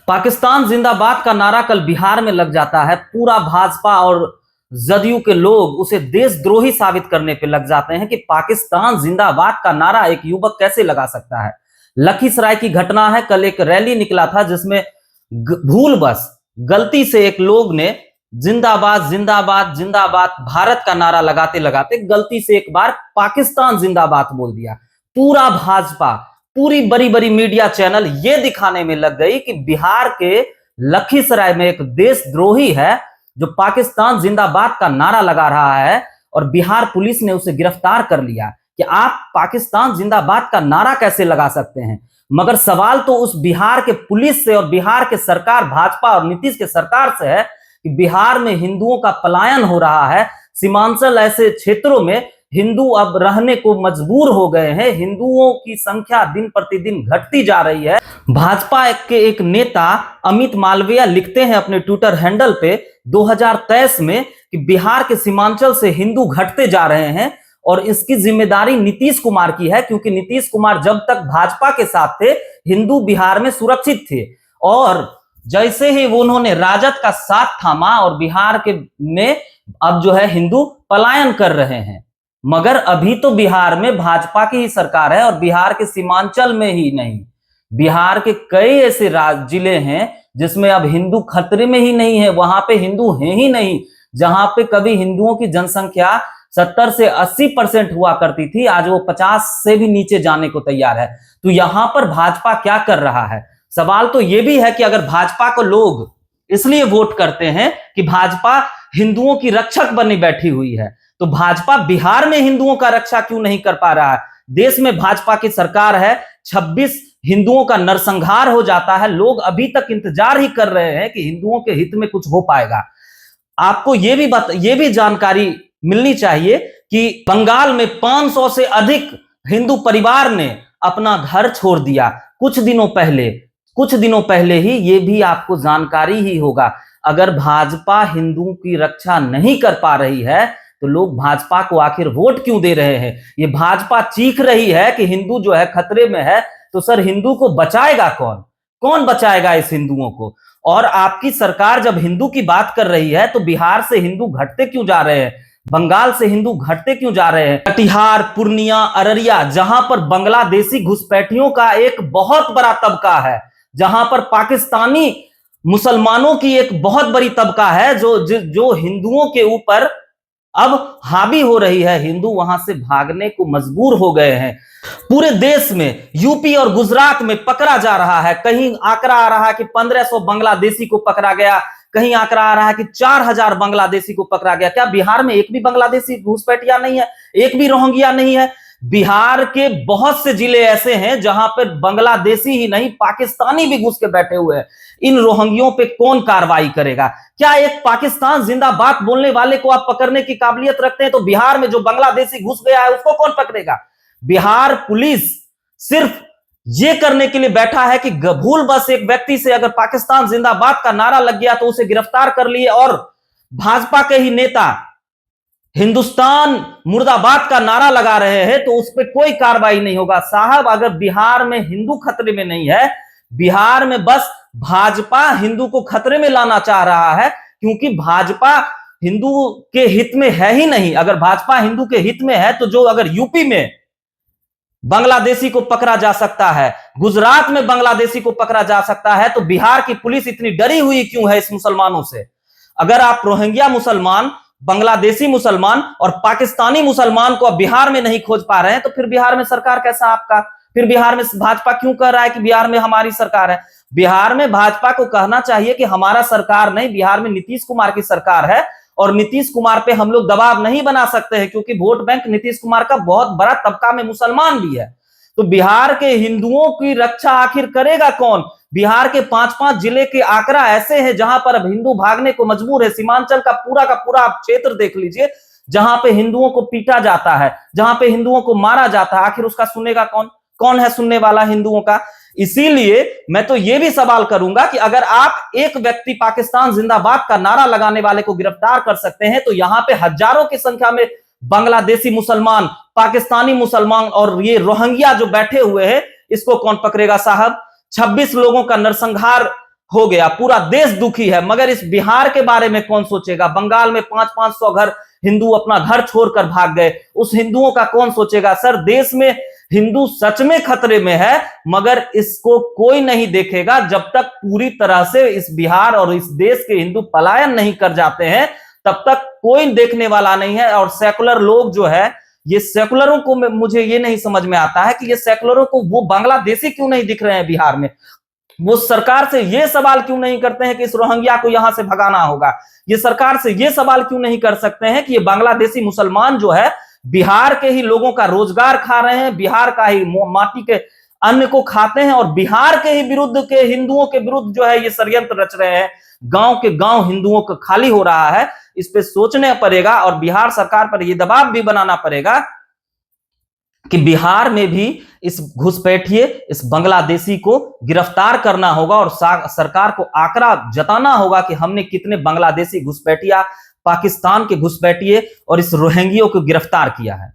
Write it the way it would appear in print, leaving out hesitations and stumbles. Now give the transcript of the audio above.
पाकिस्तान जिंदाबाद का नारा कल बिहार में लग जाता है। पूरा भाजपा और जदयू के लोग उसे देशद्रोही साबित करने पे लग जाते हैं कि पाकिस्तान जिंदाबाद का नारा एक युवक कैसे लगा सकता है। लखीसराय की घटना है। कल एक रैली निकला था जिसमें भूलवश गलती से एक लोग ने जिंदाबाद जिंदाबाद जिंदाबाद भारत का नारा लगाते लगाते गलती से एक बार पाकिस्तान जिंदाबाद बोल दिया। पूरा भाजपा, पूरी बड़ी बड़ी मीडिया चैनल ये दिखाने में लग गई कि बिहार के लखीसराय में एक देशद्रोही है जो पाकिस्तान जिंदाबाद का नारा लगा रहा है, और बिहार पुलिस ने उसे गिरफ्तार कर लिया कि आप पाकिस्तान जिंदाबाद का नारा कैसे लगा सकते हैं। मगर सवाल तो उस बिहार के पुलिस से और बिहार के सरकार, भाजपा और नीतीश के सरकार से है कि बिहार में हिंदुओं का पलायन हो रहा है। सीमांचल ऐसे क्षेत्रों में हिंदू अब रहने को मजबूर हो गए हैं। हिंदुओं की संख्या दिन प्रतिदिन घटती जा रही है। भाजपा के एक नेता अमित मालविया लिखते हैं अपने ट्विटर हैंडल पे 2023 में कि बिहार के सीमांचल से हिंदू घटते जा रहे हैं और इसकी जिम्मेदारी नीतीश कुमार की है, क्योंकि नीतीश कुमार जब तक भाजपा के साथ थे हिंदू बिहार में सुरक्षित थे, और जैसे ही उन्होंने राजद का साथ थामा और बिहार के में अब जो है हिंदू पलायन कर रहे हैं। मगर अभी तो बिहार में भाजपा की ही सरकार है, और बिहार के सीमांचल में ही नहीं, बिहार के कई ऐसे जिले हैं जिसमें अब हिंदू खतरे में ही नहीं है। वहां पे हिंदू हैं ही नहीं। जहां पे कभी हिंदुओं की जनसंख्या 70 से 80% हुआ करती थी, आज वो 50 से भी नीचे जाने को तैयार है। तो यहां पर भाजपा क्या कर रहा है? सवाल तो ये भी है कि अगर भाजपा को लोग इसलिए वोट करते हैं कि भाजपा हिंदुओं की रक्षक बनी बैठी हुई है, तो भाजपा बिहार में हिंदुओं का रक्षा क्यों नहीं कर पा रहा है? देश में भाजपा की सरकार है, 26 हिंदुओं का नरसंहार हो जाता है, लोग अभी तक इंतजार ही कर रहे हैं कि हिंदुओं के हित में कुछ हो पाएगा। आपको ये भी जानकारी मिलनी चाहिए कि बंगाल में 500 से अधिक हिंदू परिवार ने अपना घर छोड़ दिया कुछ दिनों पहले ही। ये भी आपको जानकारी ही होगा। अगर भाजपा हिंदुओं की रक्षा नहीं कर पा रही है तो लोग भाजपा को आखिर वोट क्यों दे रहे हैं? ये भाजपा चीख रही है कि हिंदू जो है खतरे में है, तो सर हिंदू को बचाएगा कौन? कौन बचाएगा इस हिंदुओं को? और आपकी सरकार जब हिंदू की बात कर रही है तो बिहार से हिंदू घटते क्यों जा रहे हैं? बंगाल से हिंदू घटते क्यों जा रहे हैं? कटिहार, पूर्णिया, अररिया, जहां पर बांग्लादेशी घुसपैठियों का एक बहुत बड़ा तबका है, जहां पर पाकिस्तानी मुसलमानों की एक बहुत बड़ी तबका है जो हिंदुओं के ऊपर अब हावी हो रही है। हिंदू वहां से भागने को मजबूर हो गए हैं। पूरे देश में यूपी और गुजरात में पकड़ा जा रहा है। कहीं आंकड़ा आ रहा है कि 1500 बांग्लादेशी को पकड़ा गया, कहीं आंकड़ा आ रहा है कि 4000 बांग्लादेशी को पकड़ा गया। क्या बिहार में एक भी बांग्लादेशी घुसपैठिया नहीं है? एक भी रोहिंग्या नहीं है? बिहार के बहुत से जिले ऐसे हैं जहां पर बांग्लादेशी ही नहीं पाकिस्तानी भी घुस के बैठे हुए हैं। इन रोहिंग्यों पे कौन कार्रवाई करेगा? क्या एक पाकिस्तान जिंदाबाद बोलने वाले को आप पकड़ने की काबिलियत रखते हैं तो बिहार में जो बांग्लादेशी घुस गया है उसको कौन पकड़ेगा? बिहार पुलिस सिर्फ ये करने के लिए बैठा है कि भूल बस एक व्यक्ति से अगर पाकिस्तान जिंदाबाद का नारा लग गया तो उसे गिरफ्तार कर लिए, और भाजपा के ही नेता हिंदुस्तान मुर्दाबाद का नारा लगा रहे हैं तो उस पर कोई कार्रवाई नहीं होगा। साहब, अगर बिहार में हिंदू खतरे में नहीं है, बिहार में बस भाजपा हिंदू को खतरे में लाना चाह रहा है, क्योंकि भाजपा हिंदू के हित में है ही नहीं। अगर भाजपा हिंदू के हित में है तो जो अगर यूपी में बांग्लादेशी को पकड़ा जा सकता है, गुजरात में बांग्लादेशी को पकड़ा जा सकता है, तो बिहार की पुलिस इतनी डरी हुई क्यों है इस मुसलमानों से? अगर आप रोहिंग्या मुसलमान, बांग्लादेशी मुसलमान और पाकिस्तानी मुसलमान को अब बिहार में नहीं खोज पा रहे हैं तो फिर बिहार में सरकार कैसा आपका? फिर बिहार में भाजपा क्यों कह रहा है कि बिहार में हमारी सरकार है? बिहार में भाजपा को कहना चाहिए कि हमारा सरकार नहीं, बिहार में नीतीश कुमार की सरकार है, और नीतीश कुमार पे हम लोग दबाव नहीं बना सकते हैं क्योंकि वोट बैंक नीतीश कुमार का बहुत बड़ा तबका में मुसलमान भी है। तो बिहार के हिंदुओं की रक्षा आखिर करेगा कौन? बिहार के 5-5 जिले के आंकड़ा ऐसे हैं जहां पर अब हिंदू भागने को मजबूर है। सीमांचल का पूरा आप क्षेत्र देख लीजिए, जहां पे हिंदुओं को पीटा जाता है, जहां पे हिंदुओं को मारा जाता है। आखिर उसका सुनेगा कौन? कौन है सुनने वाला हिंदुओं का? इसीलिए मैं तो ये भी सवाल करूंगा कि अगर आप एक व्यक्ति पाकिस्तान जिंदाबाद का नारा लगाने वाले को गिरफ्तार कर सकते हैं तो यहां पे हजारों की संख्या में बांग्लादेशी मुसलमान, पाकिस्तानी मुसलमान और ये रोहिंग्या जो बैठे हुए हैं, इसको कौन पकड़ेगा साहब? 26 लोगों का नरसंहार हो गया, पूरा देश दुखी है, मगर इस बिहार के बारे में कौन सोचेगा? बंगाल में 500-500 घर हिंदू अपना घर छोड़कर भाग गए, उस हिंदुओं का कौन सोचेगा? सर, देश में हिंदू सच में खतरे में है, मगर इसको कोई नहीं देखेगा जब तक पूरी तरह से इस बिहार और इस देश के हिंदू पलायन नहीं कर जाते हैं, तब तक कोई देखने वाला नहीं है। और सेकुलर लोग जो है, ये सेकुलरों को मुझे ये नहीं समझ में आता है कि ये सेकुलरों को वो बांग्लादेशी क्यों नहीं दिख रहे हैं बिहार में? वो सरकार से ये सवाल क्यों नहीं करते हैं कि इस रोहिंग्या को यहां से भगाना होगा? ये सरकार से ये सवाल क्यों नहीं कर सकते हैं कि ये बांग्लादेशी मुसलमान जो है बिहार के ही लोगों का रोजगार खा रहे हैं, बिहार का ही माटी के अन्न को खाते हैं, और बिहार के ही विरुद्ध के हिंदुओं के विरुद्ध जो है ये षड्यंत्र रच रहे हैं। गांव के गांव हिंदुओं को खाली हो रहा है। इस पे सोचना पड़ेगा और बिहार सरकार पर यह दबाव भी बनाना पड़ेगा कि बिहार में भी इस घुसपैठिए, इस बांग्लादेशी को गिरफ्तार करना होगा और सरकार को आंकड़ा जताना होगा कि हमने कितने बांग्लादेशी घुसपैठिया, पाकिस्तान के घुसपैठिए और इस रोहिंग्यों को गिरफ्तार किया है।